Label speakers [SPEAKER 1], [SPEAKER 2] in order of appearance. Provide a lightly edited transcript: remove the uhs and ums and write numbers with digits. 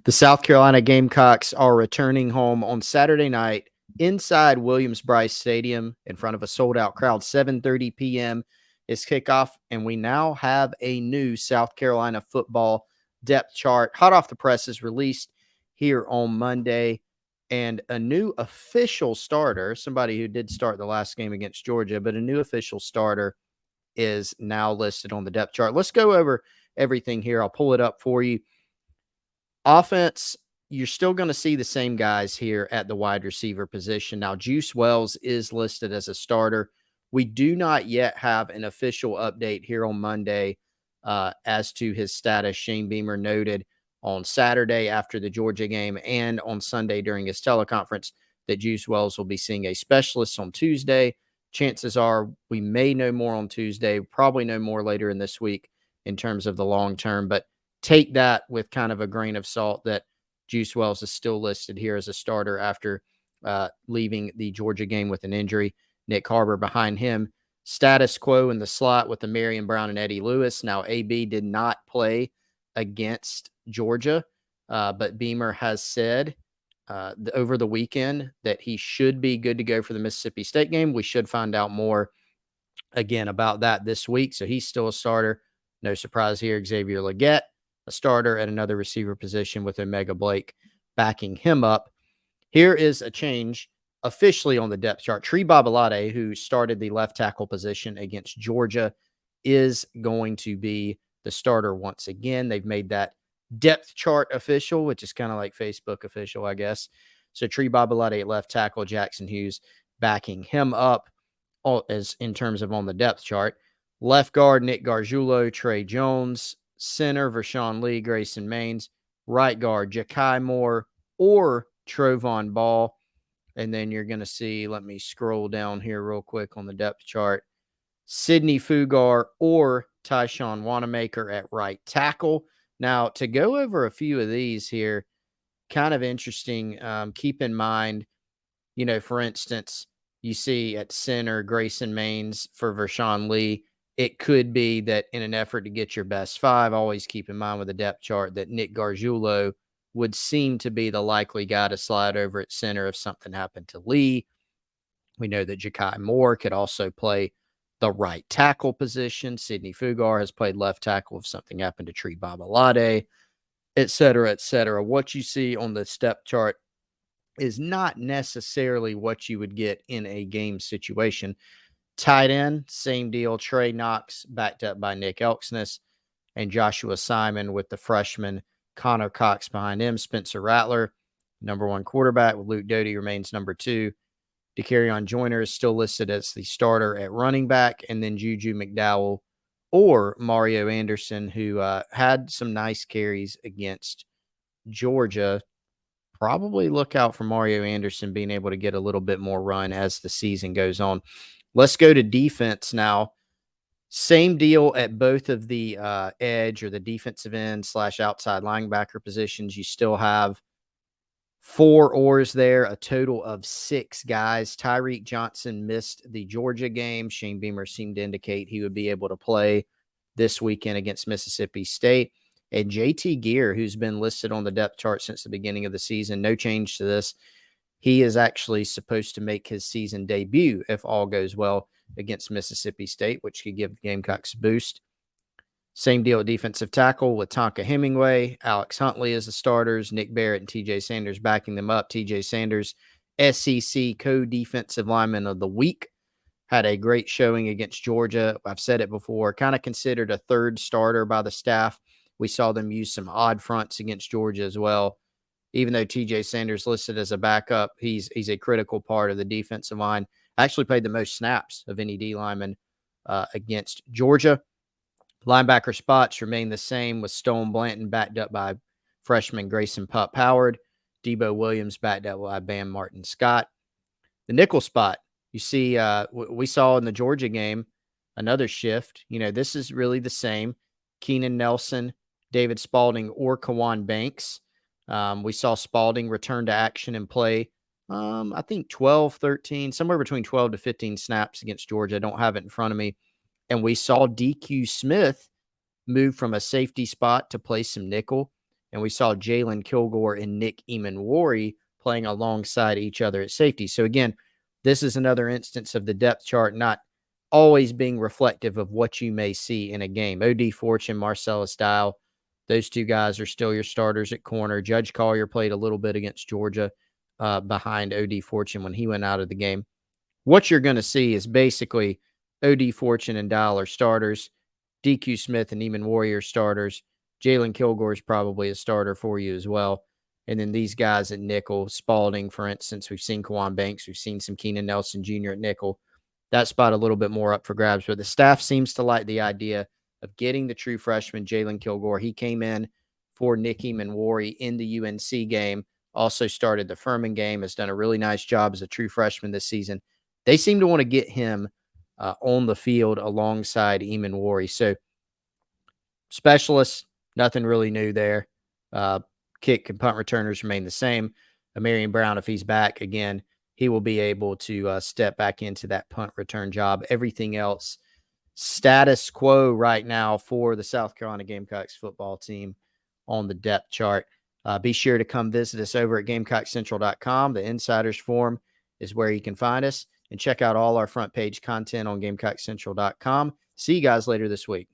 [SPEAKER 1] The South Carolina Gamecocks are returning home on Saturday night inside Williams-Brice Stadium in front of a sold-out crowd. 7:30 p.m. is kickoff, and we now have a new South Carolina football depth chart. Hot off the presses, released here on Monday, and a new official starter, somebody who did start the last game against Georgia, but a new official starter is now listed on the depth chart. Let's go over everything here. I'll pull it up for you. Offense, you're still going to see the same guys here at the wide receiver position. Now, Juice Wells is listed as a starter. We do not yet have an official update here on Monday as to his status. Shane Beamer noted on Saturday after the Georgia game and on Sunday during his teleconference that Juice Wells will be seeing a specialist on Tuesday. Chances are we may know more on Tuesday, probably know more later in this week in terms of the long term, but take that with kind of a grain of salt that Juice Wells is still listed here as a starter after leaving the Georgia game with an injury. Nick Harbor behind him. Status quo in the slot with the Marion Brown and Eddie Lewis. Now, AB did not play against Georgia, but Beamer has said over the weekend that he should be good to go for the Mississippi State game. We should find out more again about that this week. So he's still a starter. No surprise here. Xavier Legette, a starter at another receiver position with Omega Blake backing him up. Here is a change officially on the depth chart. Tree Babalade, who started the left tackle position against Georgia, is going to be the starter once again. They've made that depth chart official, which is kind of like Facebook official, I guess. So Tree Babalade at left tackle, Jackson Hughes backing him up as in terms of on the depth chart. Left guard, Nick Gargiulo, Trey Jones. Center, Vershawn Lee, Grayson Maines. Right guard, Ja'Kai Moore or Trovon Ball. And then you're going to see, let me scroll down here real quick on the depth chart, Sidney Fugar or Tyshawn Wanamaker at right tackle. Now, to go over a few of these here, kind of interesting. Keep in mind, for instance, you see at center, Grayson Maines for Vershawn Lee. It could be that in an effort to get your best five, always keep in mind with the depth chart that Nick Gargiulo would seem to be the likely guy to slide over at center if something happened to Lee. We know that Ja'Kai Moore could also play the right tackle position. Sidney Fugar has played left tackle if something happened to Tree Babalade, et cetera, et cetera. What you see on the depth chart is not necessarily what you would get in a game situation. Tight end, same deal. Trey Knox backed up by Nick Elksness and Joshua Simon with the freshman Connor Cox behind him. Spencer Rattler, number one quarterback, with Luke Doty remains number two. DeCarrion Joyner is still listed as the starter at running back, and then Juju McDowell or Mario Anderson, who had some nice carries against Georgia. Probably look out for Mario Anderson being able to get a little bit more run as the season goes on. Let's go to defense now. Same deal at both of the edge or the defensive end / outside linebacker positions. You still have 4 oars there, a total of 6 guys. Tyreek Johnson missed the Georgia game. Shane Beamer seemed to indicate he would be able to play this weekend against Mississippi State. And JT Gear, who's been listed on the depth chart since the beginning of the season, no change to this. He is actually supposed to make his season debut, if all goes well, against Mississippi State, which could give the Gamecocks a boost. Same deal at defensive tackle with Tonka Hemingway. Alex Huntley as the starters. Nick Barrett and TJ Sanders backing them up. TJ Sanders, SEC co-defensive lineman of the week. Had a great showing against Georgia. I've said it before, kind of considered a third starter by the staff. We saw them use some odd fronts against Georgia as well. Even though TJ Sanders listed as a backup, he's a critical part of the defensive line. Actually played the most snaps of any D lineman against Georgia. Linebacker spots remain the same with Stone Blanton backed up by freshman Grayson Pup Howard. Debo Williams backed up by Bam Martin Scott. The nickel spot, you see, we saw in the Georgia game another shift. This is really the same. Keenan Nelson, David Spalding, or Kawan Banks. We saw Spalding return to action and play, I think 12, 13, somewhere between 12 to 15 snaps against Georgia. I don't have it in front of me. And we saw DQ Smith move from a safety spot to play some nickel. and we saw Jalen Kilgore and Nick Eamon-Wari playing alongside each other at safety. So again, this is another instance of the depth chart not always being reflective of what you may see in a game. O.D. Fortune, Marcellus Dial, those two guys are still your starters at corner. Judge Collier played a little bit against Georgia behind O.D. Fortune when he went out of the game. What you're going to see is basically O.D. Fortune and Dial are starters. DQ Smith and Eamon-Wari are starters. Jalen Kilgore is probably a starter for you as well. And then these guys at nickel, Spalding, for instance, we've seen Kawan Banks, we've seen some Keenan Nelson Jr. at nickel. That spot a little bit more up for grabs, but the staff seems to like the idea of getting the true freshman Jalen Kilgore. He came in for Nick Eamon-Wari in the UNC game, also started the Furman game, has done a really nice job as a true freshman this season. They seem to want to get him on the field alongside Eamon-Wari. So specialists, nothing really new there. Kick and punt returners remain the same. Amarian Brown, if he's back again, he will be able to step back into that punt return job. Everything else, status quo right now for the South Carolina Gamecocks football team on the depth chart. Be sure to come visit us over at GamecockCentral.com. The Insiders Forum is where you can find us, and check out all our front page content on GamecockCentral.com. See you guys later this week.